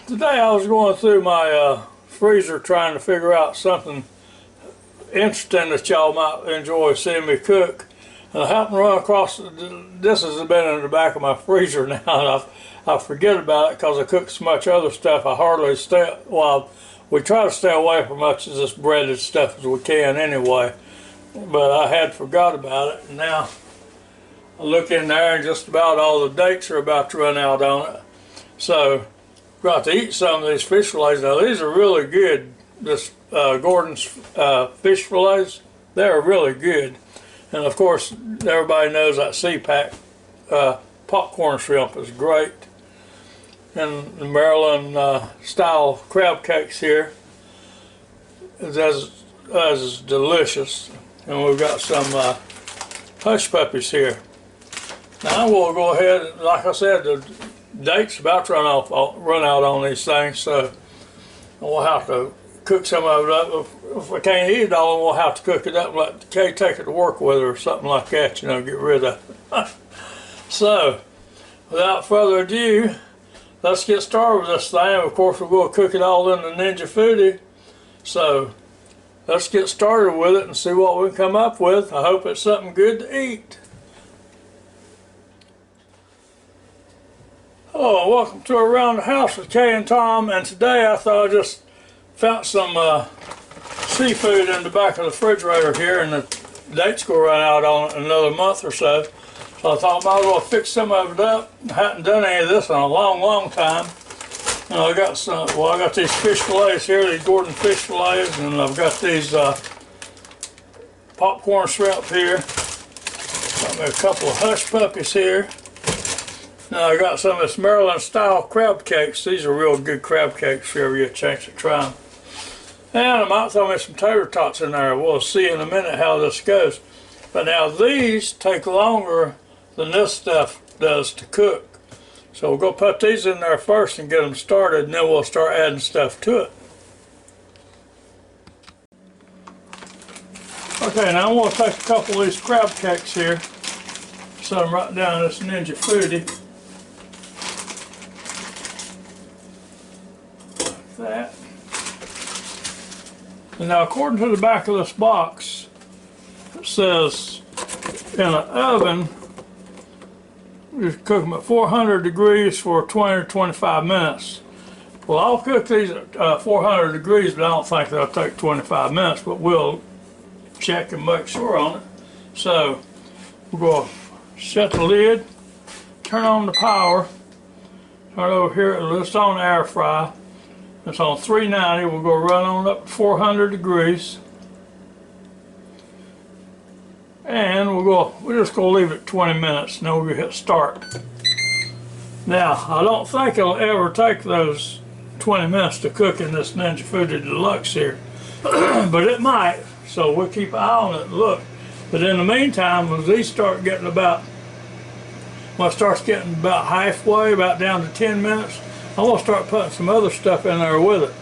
Today I was going through my freezer trying to figure out something interesting that y'all might enjoy seeing me cook. And I happened to run across, this has been in the back of my freezer now, and I forget about it because I cook so much other stuff. I hardly stay, well, we try to stay away from much of this breaded stuff as we can anyway. But I had forgot about it, and now I look in there and just about all the dates are about to run out on it. So got to eat some of these fish fillets. Now these are really good. This Gordon's fish fillets, they're really good. And of course, everybody knows that CPAC popcorn shrimp is great. And the Maryland style crab cakes here is delicious. And we've got some hush puppies here. Now we'll go ahead, like I said, the date's about to run out on these things, so we'll have to cook some of it up. If we can't eat it all, we'll have to cook it up and let Kay take it to work with her or something like that, you know, get rid of it. So, without further ado, let's get started with this thing. Of course, we're going to cook it all in the Ninja FOODi. So, let's get started with it and see what we can come up with. I hope it's something good to eat. Hello, welcome to Around the House with Kay and Tom, and today I thought I just found some seafood in the back of the refrigerator here, and the date's going to run out on it in another month or so. So I thought I might as well fix some of it up. I hadn't done any of this in a long time. And I got some, well, I got these fish fillets here, these Gordon fish fillets, and I've got these popcorn shrimp here. Got me a couple of hush puppies here. Now I got some of this Maryland style crab cakes. These are real good crab cakes if you ever get a chance to try them. And I might throw me some tater tots in there. We'll see in a minute how this goes. But now these take longer than this stuff does to cook. So we'll go put these in there first and get them started, and then we'll start adding stuff to it. Okay, now I'm going to take a couple of these crab cakes here. Set them right down in this Ninja FOODi. That. And now according to the back of this box, it says in an oven you cook them at 400 degrees for 20 to 25 minutes. Well, I'll cook these at 400 degrees, but I don't think they'll take 25 minutes, but we'll check and make sure on it. So we're going to shut the lid, turn on the power, turn it over here, it's on air fry. It's on 390. We'll go run on up to 400 degrees. And we're just going to leave it 20 minutes and then we'll hit start. Now, I don't think it'll ever take those 20 minutes to cook in this Ninja FOODi Deluxe here. But it might, so we'll keep an eye on it and look. But in the meantime, when these start getting about, when it starts getting about halfway, about down to 10 minutes, I'm going to start putting some other stuff in there with it.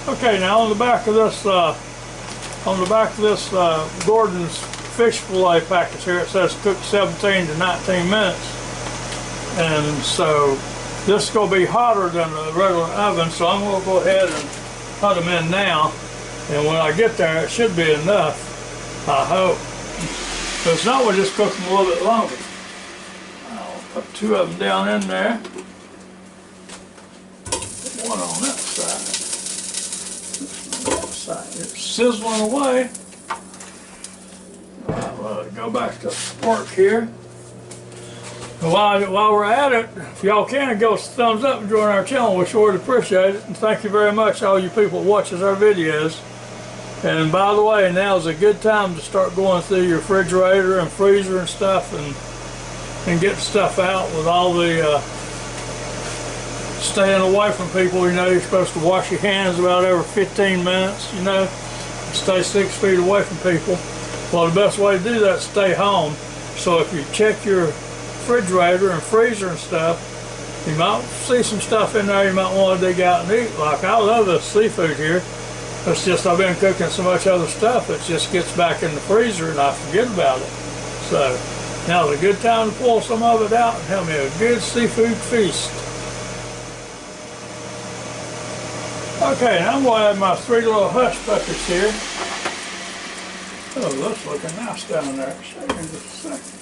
Okay, now on the back of this Gordon's fish fillet package here, it says cook 17 to 19 minutes. And so this is going to be hotter than the regular oven, so I'm going to go ahead and put them in now. And when I get there, it should be enough, I hope. If it's not, we'll just cook them a little bit longer. Put two of them down in there. One on that side. This on that side. It's sizzling away. Well, go back to work here. And while we're at it, if y'all can, give us a thumbs up and join our channel. We sure would appreciate it. And thank you very much, all you people who watches our videos. And by the way, now is a good time to start going through your refrigerator and freezer and stuff and get stuff out with all the staying away from people. You know, you're supposed to wash your hands about every 15 minutes, you know, stay 6 feet away from people. Well, the best way to do that is stay home. So if you check your refrigerator and freezer and stuff, you might see some stuff in there you might want to dig out and eat. Like, I love this seafood here. It's just I've been cooking so much other stuff, it just gets back in the freezer and I forget about it. So Now's a good time to pull some of it out and have me a good seafood feast. Okay, now I'm going to add my 3 little hush puppies here. Oh, that's looking nice down there. Show you in just a second.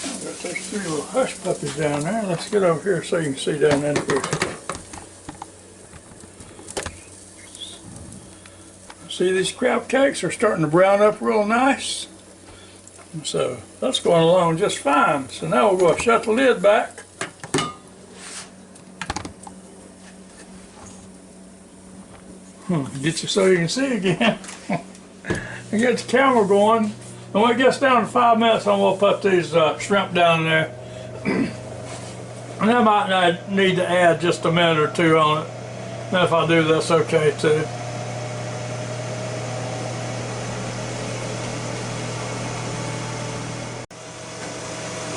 I've got those 3 little hush puppies down there. Let's get over here so you can see down in here. See, these crab cakes are starting to brown up real nice. So that's going along just fine. So now we'll go and shut the lid back. Get you so you can see again. And get the camera going. And when it gets down to 5 minutes, I'm going to put these shrimp down there. And I might need to add just a minute or 2 on it. And if I do, that's okay too.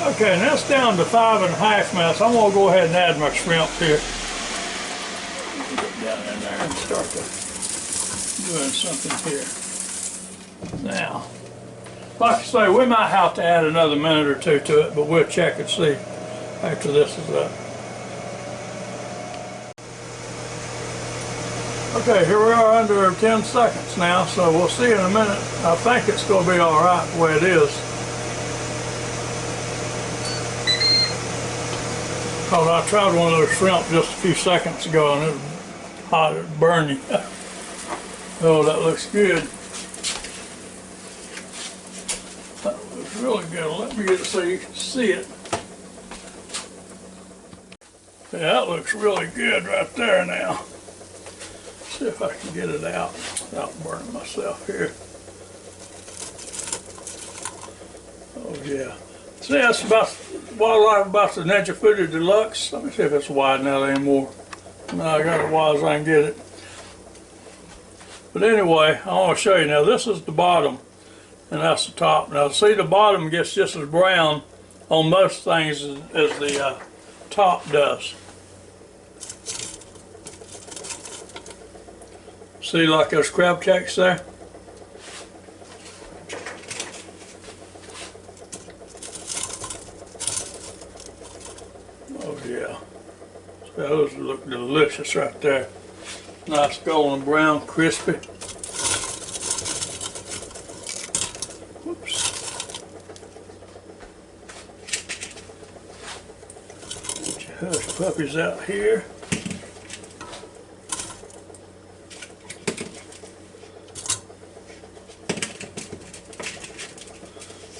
Okay, and that's down to 5.5 minutes. I'm going to go ahead and add my shrimp here. Get down in there and start doing something here. Now, like I say, we might have to add another minute or 2 to it, but we'll check and see after this is up. Okay, here we are under 10 seconds now, so we'll see in a minute. I think it's going to be all right the way it is. Because I tried one of those shrimp just a few seconds ago and it was hot, it would burn you. Oh, that looks good. That looks really good. Let me get it so you can see it. Yeah, that looks really good right there now. See if I can get it out without burning myself here. Oh yeah. See, that's about what I like about the Ninja FOODi Deluxe. Let me see if it's wide now anymore. No, I got it wide as I can get it. But anyway, I want to show you now. This is the bottom, and that's the top. Now, see, the bottom gets just as brown on most things as the top does. See, like those crab cakes there? Oh yeah, those look delicious right there. Nice golden brown, crispy. Whoops. Get your hush puppies out here.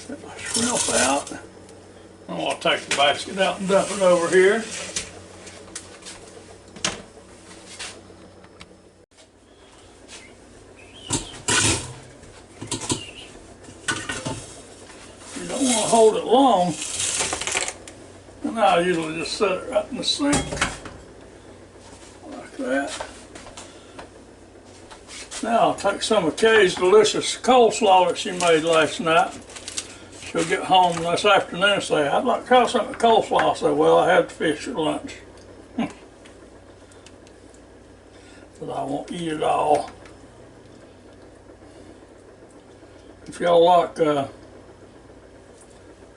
Get my shrimp out. I'm going to take the basket out and dump it over here. You don't want to hold it long. And I usually just set it right in the sink. Like that. Now I'll take some of Kay's delicious coleslaw that she made last night. She'll get home this afternoon and say, I'd like to try something with coleslaw. I say, well, I had fish for lunch. But I won't eat it all. If y'all like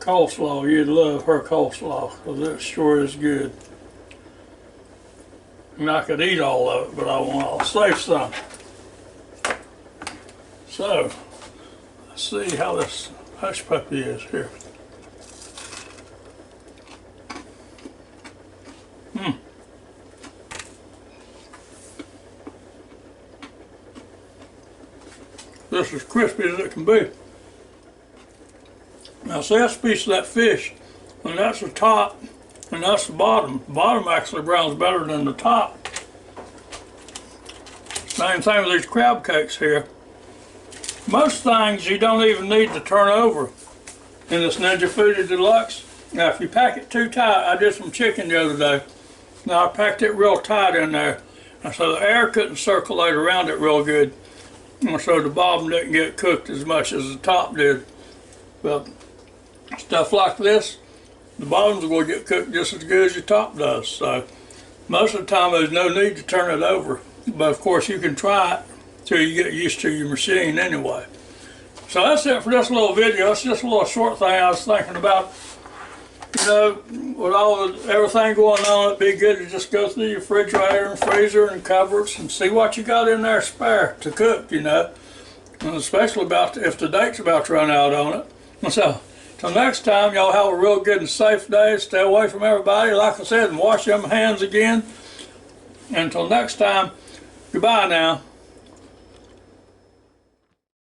coleslaw, you'd love her coleslaw, because it sure is good. And I could eat all of it, but I'll save some. So, let's see how this hush puppy is here. This is crispy as it can be. Now see, that's a piece of that fish, and that's the top, and that's the bottom. The bottom actually browns better than the top. Same thing with these crab cakes here. Most things you don't even need to turn over in this Ninja FOODi Deluxe. Now if you pack it too tight, I did some chicken the other day. Now I packed it real tight in there, and so the air couldn't circulate around it real good. And so the bottom didn't get cooked as much as the top did. But stuff like this, the bottom's going to get cooked just as good as your top does. So most of the time there's no need to turn it over. But of course you can try it till you get used to your machine anyway. So that's it for this little video. It's just a little short thing I was thinking about. You know, with everything going on, it'd be good to just go through your refrigerator and freezer and cupboards and see what you got in there spare to cook, you know. And especially if the date's about to run out on it. So, till next time, y'all have a real good and safe day. Stay away from everybody, like I said, and wash them hands again. Until next time, goodbye now.